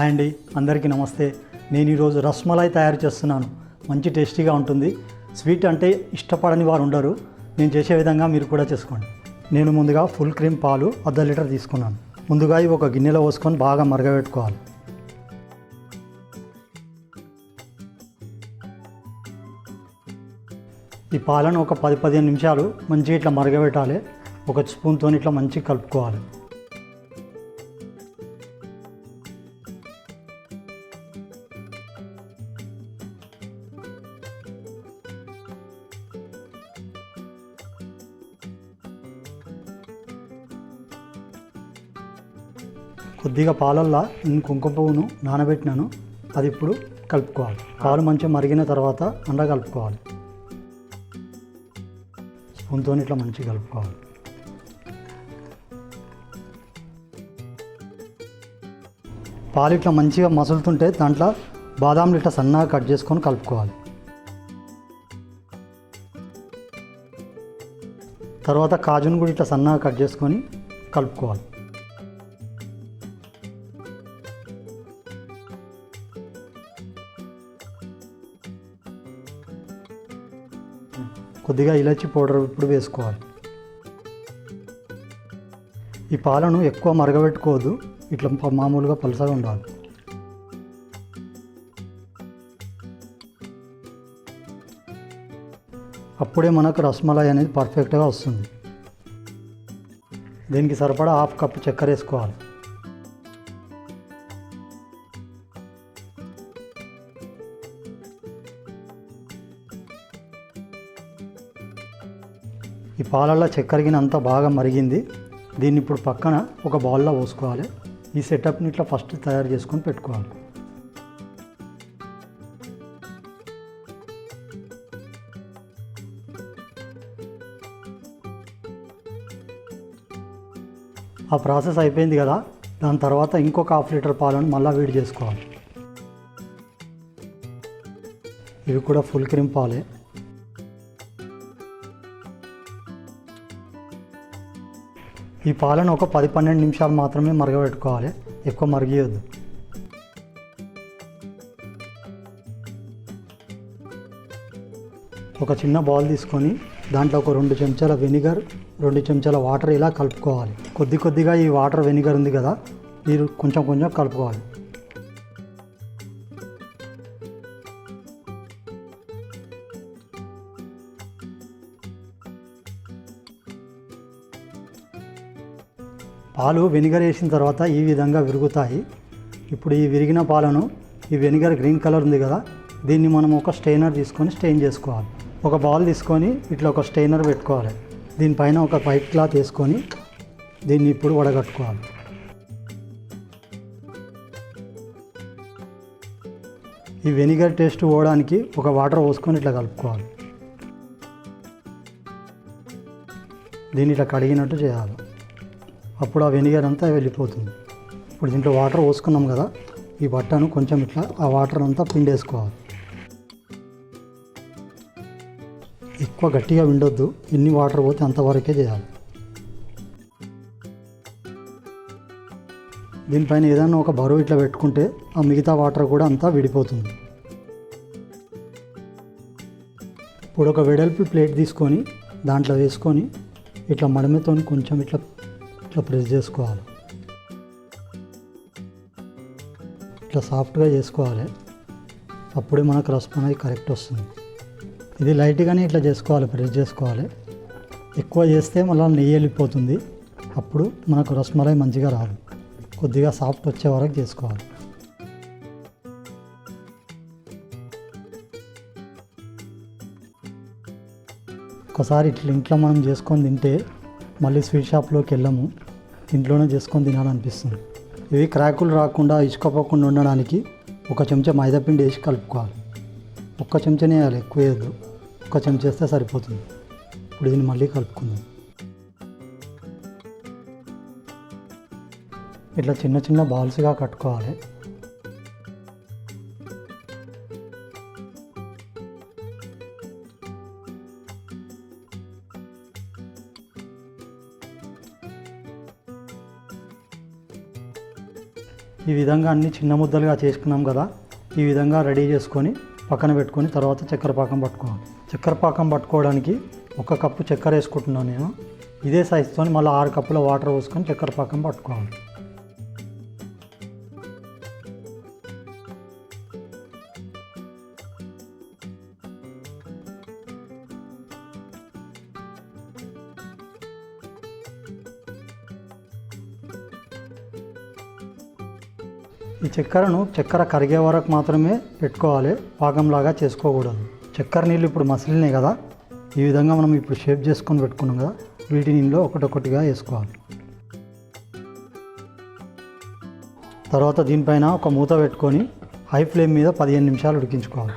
Hi అండి, అందరికీ నమస్తే. నేను ఈరోజు రస్మలై తయారు చేస్తున్నాను. మంచి టేస్టీగా ఉంటుంది. స్వీట్ అంటే ఇష్టపడని వారు ఉండరు. నేను చేసే విధంగా మీరు కూడా చేసుకోండి. నేను ముందుగా ఫుల్ క్రీమ్ పాలు 1/2 లీటర్ తీసుకున్నాను. ముందుగా ఇవి ఒక గిన్నెలో పోసుకొని బాగా మరగబెట్టుకోవాలి. ఈ పాలను ఒక 10-15 నిమిషాలు మంచిగా ఇట్లా మరగబెట్టాలి. ఒక స్పూన్తో ఇట్లా మంచిగా కలుపుకోవాలి. కొద్దిగా పాలల్లో కుంకుమ పువ్వును నానబెట్టినాను, అది ఇప్పుడు కలుపుకోవాలి. పాలు మంచిగా మరిగిన తర్వాత అండా కలుపుకోవాలి. స్పూన్తో ఇట్లా మంచిగా కలుపుకోవాలి. పాలు ఇట్లా మంచిగా మసులుతుంటే దాంట్లో బాదాంలు ఇట్లా సన్నగా కట్ చేసుకొని కలుపుకోవాలి. తర్వాత కాజును కూడా ఇట్లా సన్నగా కట్ చేసుకొని కలుపుకోవాలి. కొద్దిగా ఇలాచి పౌడర్ ఇప్పుడు వేసుకోవాలి. ఈ పాలను ఎక్కువ మరగబెట్టుకోవద్దు, ఇట్లా మామూలుగా పలుసగా ఉండాలి. అప్పుడే మనకు రస్మలై అనేది పర్ఫెక్ట్గా వస్తుంది. దీనికి సరిపడా 1/2 కప్పు చక్కెర వేసుకోవాలి. ఈ పాలల్లో చక్కెర అంతా బాగా మరిగింది. దీన్ని ఇప్పుడు పక్కన ఒక బౌల్లో పోసుకోవాలి. ఈ సెటప్ని ఇట్లా ఫస్ట్ తయారు చేసుకొని పెట్టుకోవాలి. ఆ ప్రాసెస్ అయిపోయింది కదా, దాని తర్వాత ఇంకొక 1/2 లీటర్ పాలను మళ్ళీ వేడి చేసుకోవాలి. ఇవి కూడా ఫుల్ క్రీమ్ పాలే. ఈ పాలను ఒక 10-12 నిమిషాలు మాత్రమే మరగబెట్టుకోవాలి, ఎక్కువ మరిగియొద్దు. ఒక చిన్న బౌల్ తీసుకొని దాంట్లో ఒక 2 చెంచాల వెనిగర్, 2 చెంచాల వాటర్ ఇలా కలుపుకోవాలి. కొద్దిగా ఈ వాటర్ వెనిగర్ ఉంది కదా, మీరు కొంచెం కలుపుకోవాలి. పాలు వెనిగర్ వేసిన తర్వాత ఈ విధంగా విరుగుతాయి. ఇప్పుడు ఈ విరిగిన పాలను, ఈ వెనిగర్ గ్రీన్ కలర్ ఉంది కదా, దీన్ని మనం ఒక స్టెయినర్ తీసుకొని స్టెయిన్ చేసుకోవాలి. ఒక బౌల్ తీసుకొని ఇట్లా ఒక స్టెయినర్ పెట్టుకోవాలి. దీనిపైన ఒక వైట్ క్లాత్ వేసుకొని దీన్ని ఇప్పుడు వడగట్టుకోవాలి. ఈ వెనిగర్ టేస్ట్ పోవడానికి ఒక వాటర్ పోసుకొని ఇట్లా కలుపుకోవాలి. దీన్ని ఇట్లా కడిగినట్టు చేయాలి. అప్పుడు ఆ వెనిగర్ అంతా వెళ్ళిపోతుంది. ఇప్పుడు దీంట్లో వాటర్ పోసుకున్నాం కదా, ఈ బట్టను కొంచెం ఇట్లా ఆ వాటర్ అంతా పిండేసుకోవాలి. ఎక్కువ గట్టిగా పిండొద్దు, ఎన్ని వాటర్ పోతే అంతవరకే చేయాలి. దీనిపైన ఏదైనా ఒక బరువు ఇట్లా పెట్టుకుంటే ఆ మిగతా వాటర్ కూడా అంతా విడిపోతుంది. ఇప్పుడు ఒక వెడల్పు ప్లేట్ తీసుకొని దాంట్లో వేసుకొని ఇట్లా మడమతో కొంచెం ఇట్లా ప్రెస్ చేసుకోవాలి. ఇట్లా సాఫ్ట్గా చేసుకోవాలి. అప్పుడే మనకు రస్మలై కరెక్ట్ వస్తుంది. ఇది లైట్గానే ఇట్లా చేసుకోవాలి, ప్రెస్ చేసుకోవాలి. ఎక్కువ చేస్తే మళ్ళీ నెయ్యి వెళ్ళిపోతుంది, అప్పుడు మనకు రస్మలై మంచిగా రాదు. కొద్దిగా సాఫ్ట్ వచ్చే వరకు చేసుకోవాలి. ఒకసారి ఇట్లా ఇంట్లో మనం చేసుకొని తింటే మళ్ళీ స్వీట్ షాప్లోకి వెళ్ళము, ఇంట్లోనే చేసుకొని తినాలనిపిస్తుంది. ఇవి క్రాకులు రాకుండా ఇసుకపోకుండా ఉండడానికి ఒక చెంచా మైదాపిండి వేసి కలుపుకోవాలి. 1 చెంచానే వేయాలి, ఎక్కువ వేయద్దు. 1 చెంచా వేస్తే సరిపోతుంది. ఇప్పుడు దీన్ని మళ్ళీ కలుపుకుందాం. ఇట్లా చిన్న బాల్స్గా కట్టుకోవాలి. ఈ విధంగా అన్ని చిన్న ముద్దలుగా చేసుకున్నాం కదా, ఈ విధంగా రెడీ చేసుకొని పక్కన పెట్టుకొని తర్వాత చక్కెర పాకం పట్టుకోవాలి. చక్కెర పాకం పట్టుకోవడానికి 1 కప్పు చక్కెర వేసుకుంటున్నాను నేను. ఇదే సైజుతో మళ్ళీ 6 కప్పుల వాటర్ పోసుకొని చక్కెర పాకం పట్టుకోవాలి. ఈ చక్కెర కరిగే వరకు మాత్రమే పెట్టుకోవాలి, పాకంలాగా చేసుకోకూడదు. చక్కెర నీళ్ళు ఇప్పుడు మసిలినాయి కదా, ఈ విధంగా మనం ఇప్పుడు షేప్ చేసుకొని పెట్టుకున్నాం కదా, వీటిని ఇందులో ఒకటొకటిగా వేసుకోవాలి. తర్వాత దీనిపైన ఒక మూత పెట్టుకొని హై ఫ్లేమ్ మీద 15 నిమిషాలు ఉడికించుకోవాలి.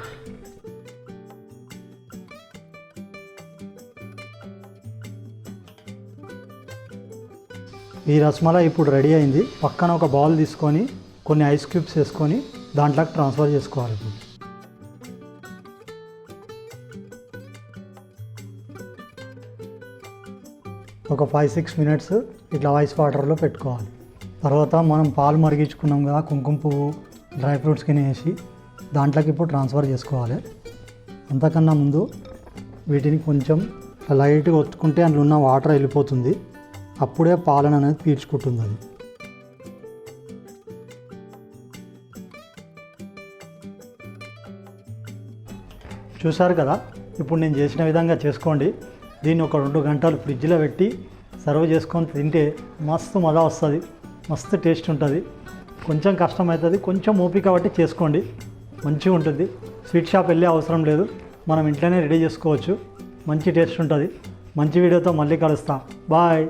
ఈ రసమలై ఇప్పుడు రెడీ అయింది. పక్కన ఒక బౌల్ తీసుకొని కొన్ని ఐస్ క్యూబ్స్ వేసుకొని దాంట్లోకి ట్రాన్స్ఫర్ చేసుకోవాలి. ఒక 5-6 మినిట్స్ ఇట్లా ఐస్ వాటర్లో పెట్టుకోవాలి. తర్వాత మనం పాలు మరిగించుకున్నాం కదా, కుంకుమ పువ్వు, డ్రై ఫ్రూట్స్ కింద వేసి దాంట్లోకి ఇప్పుడు ట్రాన్స్ఫర్ చేసుకోవాలి. అంతకన్నా ముందు వీటిని కొంచెం లైట్గా ఒత్తుకుంటే అందులో ఉన్న వాటర్ వెళ్ళిపోతుంది, అప్పుడే పాలన అనేది పీల్చుకుంటుంది అది. చూసారు కదా, ఇప్పుడు నేను చేసిన విధంగా చేసుకోండి. దీన్ని ఒక 2 గంటలు ఫ్రిడ్జ్లో పెట్టి సర్వ్ చేసుకొని తింటే మస్తు మజా వస్తుంది, మస్తు టేస్ట్ ఉంటుంది. కొంచెం కష్టం అవుతుంది, కొంచెం ఓపిక బట్టి చేసుకోండి, మంచిగా ఉంటుంది. స్వీట్ షాప్ వెళ్ళే అవసరం లేదు, మనం ఇంట్లోనే రెడీ చేసుకోవచ్చు, మంచి టేస్ట్ ఉంటుంది. మంచి వీడియోతో మళ్ళీ కలుస్తా. బాయ్.